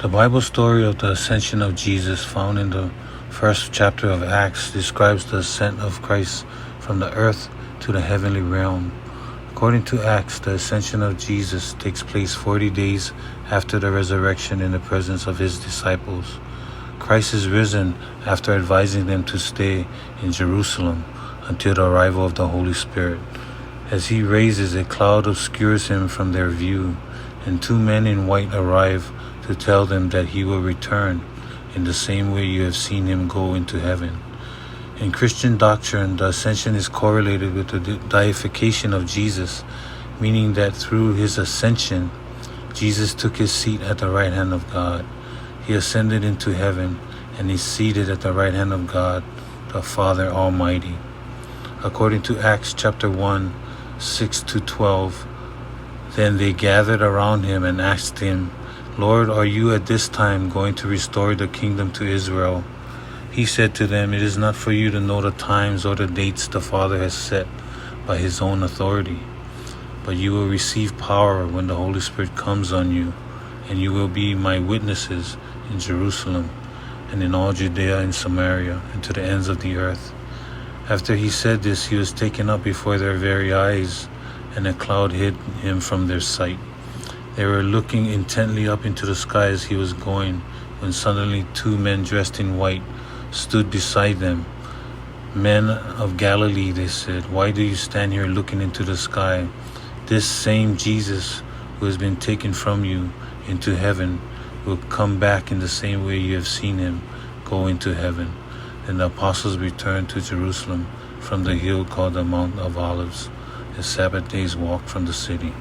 The Bible story of the Ascension of Jesus, found in the first chapter of Acts, describes the ascent of Christ from the earth to the heavenly realm. According to Acts, the Ascension of Jesus takes place 40 days after the resurrection in the presence of his disciples. Christ is risen after advising them to stay in Jerusalem until the arrival of the Holy Spirit. As he raises, a cloud obscures him from their view, and two men in white arrive to tell them that he will return in the same way you have seen him go into heaven. In Christian doctrine, the ascension is correlated with the deification of Jesus, meaning that through his ascension, Jesus took his seat at the right hand of God. He ascended into heaven and is seated at the right hand of God, the Father Almighty. According to Acts chapter 1, 6-12, then they gathered around him and asked him, Lord, are you at this time going to restore the kingdom to Israel? He said to them, it is not for you to know the times or the dates the Father has set by his own authority, but you will receive power when the Holy Spirit comes on you, and you will be my witnesses in Jerusalem and in all Judea and Samaria and to the ends of the earth. After he said this, he was taken up before their very eyes, and a cloud hid him from their sight. They were looking intently up into the sky as he was going, when suddenly two men dressed in white stood beside them. Men of Galilee, they said, why do you stand here looking into the sky? This same Jesus who has been taken from you into heaven will come back in the same way you have seen him go into heaven. Then the apostles returned to Jerusalem from the hill called the Mount of Olives, a Sabbath day's walk from the city.